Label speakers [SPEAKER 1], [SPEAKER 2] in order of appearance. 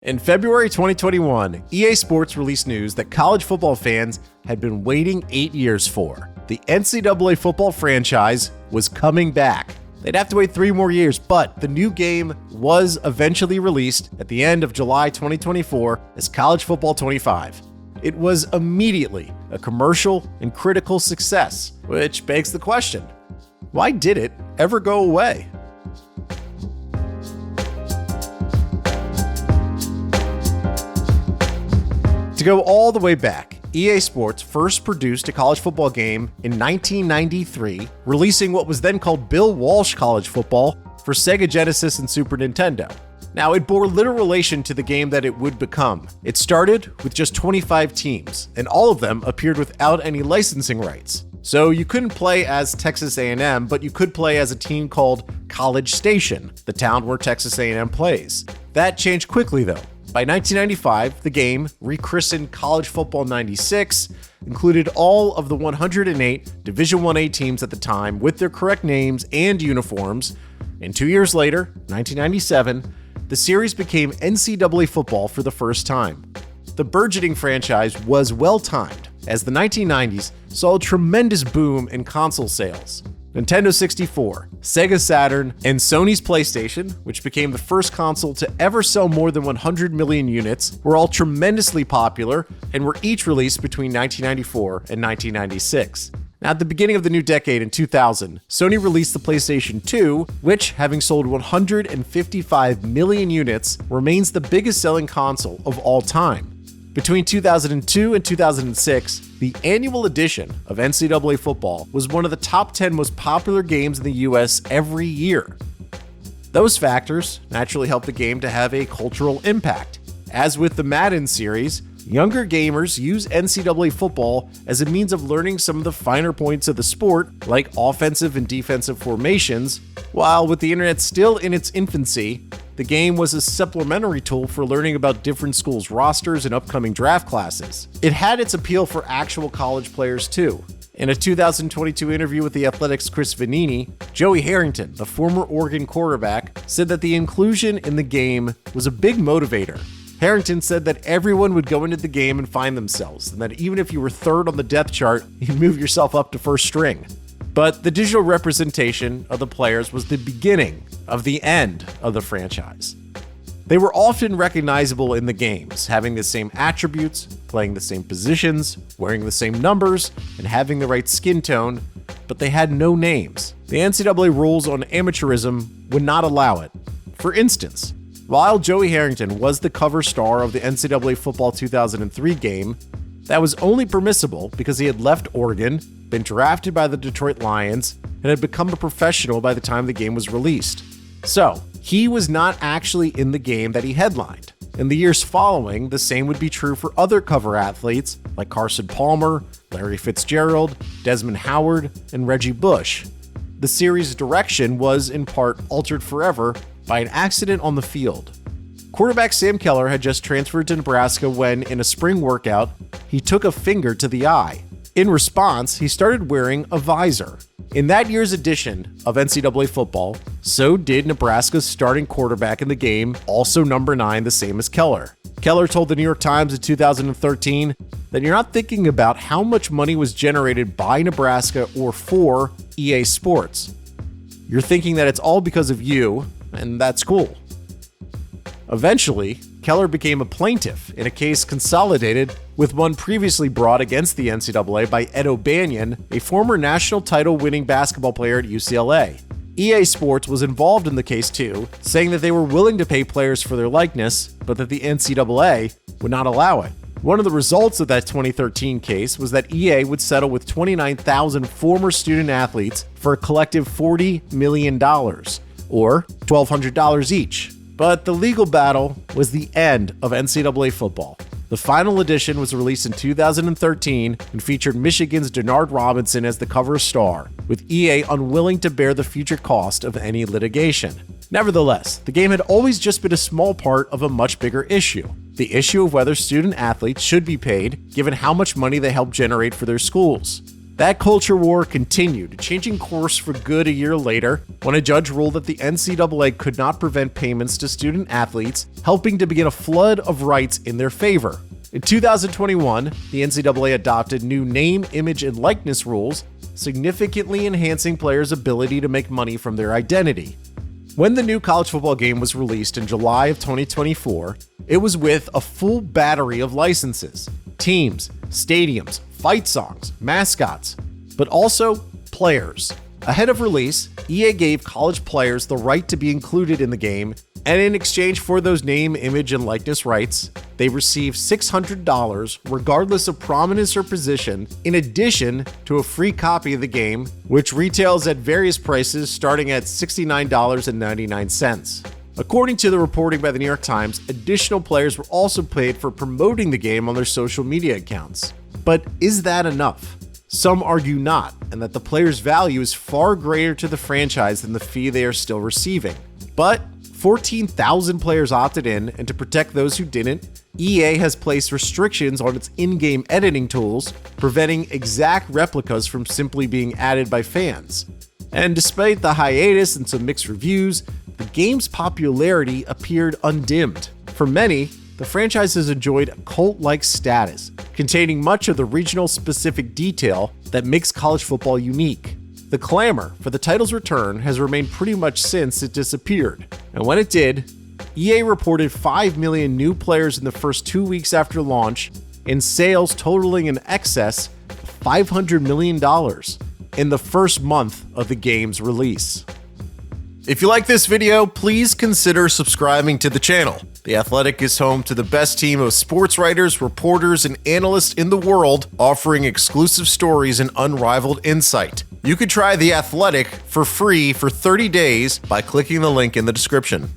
[SPEAKER 1] In February 2021, EA Sports released news that college football fans had been waiting 8 years for. The NCAA football franchise was coming back. They'd have to wait 3 more years, but the new game was eventually released at the end of July 2024 as College Football 25. It was immediately a commercial and critical success, which begs the question, why did it ever go away? To go all the way back, EA Sports first produced a college football game in 1993, releasing what was then called Bill Walsh College Football for Sega Genesis and Super Nintendo. Now, it bore little relation to the game that it would become. It started with just 25 teams, and all of them appeared without any licensing rights. So you couldn't play as Texas A&M, but you could play as a team called College Station, the town where Texas A&M plays. That changed quickly, though. By 1995, the game, rechristened College Football 96, included all of the 108 Division 1A teams at the time with their correct names and uniforms, and 2 years later, 1997, the series became NCAA Football for the first time. The burgeoning franchise was well-timed, as the 1990s saw a tremendous boom in console sales. Nintendo 64, Sega Saturn, and Sony's PlayStation, which became the first console to ever sell more than 100 million units, were all tremendously popular and were each released between 1994 and 1996. Now, at the beginning of the new decade in 2000, Sony released the PlayStation 2, which, having sold 155 million units, remains the biggest selling console of all time. Between 2002 and 2006, the annual edition of NCAA Football was one of the top 10 most popular games in the US every year. Those factors naturally helped the game to have a cultural impact. As with the Madden series, younger gamers use NCAA Football as a means of learning some of the finer points of the sport, like offensive and defensive formations, while with the internet still in its infancy, the game was a supplementary tool for learning about different schools' rosters and upcoming draft classes. It had its appeal for actual college players too. In a 2022 interview with The Athletic's Chris Vanini, Joey Harrington, the former Oregon quarterback, said that the inclusion in the game was a big motivator. Harrington said that everyone would go into the game and find themselves, and that even if you were third on the depth chart, you'd move yourself up to first string. But the digital representation of the players was the beginning of the end of the franchise. They were often recognizable in the games, having the same attributes, playing the same positions, wearing the same numbers, and having the right skin tone, but they had no names. The NCAA rules on amateurism would not allow it. For instance, while Joey Harrington was the cover star of the NCAA Football 2003 game, that was only permissible because he had left Oregon, been drafted by the Detroit Lions, and had become a professional by the time the game was released. So, he was not actually in the game that he headlined. In the years following, the same would be true for other cover athletes like Carson Palmer, Larry Fitzgerald, Desmond Howard, and Reggie Bush. The series' direction was, in part, altered forever by an accident on the field. Quarterback Sam Keller had just transferred to Nebraska when, in a spring workout, he took a finger to the eye. In response, he started wearing a visor. In that year's edition of NCAA Football, so did Nebraska's starting quarterback in the game, also number 9, the same as Keller. Keller told the New York Times in 2013 that you're not thinking about how much money was generated by Nebraska or for EA Sports. You're thinking that it's all because of you, and that's cool. Eventually, Keller became a plaintiff in a case consolidated with one previously brought against the NCAA by Ed O'Banion, a former national title-winning basketball player at UCLA. EA Sports was involved in the case too, saying that they were willing to pay players for their likeness, but that the NCAA would not allow it. One of the results of that 2013 case was that EA would settle with 29,000 former student athletes for a collective $40 million, or $1,200 each. But the legal battle was the end of NCAA football. The final edition was released in 2013 and featured Michigan's Denard Robinson as the cover star, with EA unwilling to bear the future cost of any litigation. Nevertheless, the game had always just been a small part of a much bigger issue. The issue of whether student athletes should be paid, given how much money they help generate for their schools. That culture war continued, changing course for good a year later when a judge ruled that the NCAA could not prevent payments to student athletes, helping to begin a flood of rights in their favor. In 2021, the NCAA adopted new name, image, and likeness rules, significantly enhancing players' ability to make money from their identity. When the new college football game was released in July of 2024, it was with a full battery of licenses, teams, stadiums, fight songs, mascots, but also players. Ahead of release, EA gave college players the right to be included in the game, and in exchange for those name, image, and likeness rights, they received $600 regardless of prominence or position, in addition to a free copy of the game, which retails at various prices starting at $69.99. According to the reporting by the New York Times, additional players were also paid for promoting the game on their social media accounts. But is that enough? Some argue not, and that the player's value is far greater to the franchise than the fee they are still receiving. But 14,000 players opted in, and to protect those who didn't, EA has placed restrictions on its in-game editing tools, preventing exact replicas from simply being added by fans. And despite the hiatus and some mixed reviews, the game's popularity appeared undimmed. For many, the franchise has enjoyed a cult-like status, containing much of the regional specific detail that makes college football unique. The clamor for the title's return has remained pretty much since it disappeared, and when it did, EA reported 5 million new players in the first 2 weeks after launch, and sales totaling in excess of $500 million in the first month of the game's release. If you like this video, please consider subscribing to the channel. The Athletic is home to the best team of sports writers, reporters, and analysts in the world, offering exclusive stories and unrivaled insight. You could try The Athletic for free for 30 days by clicking the link in the description.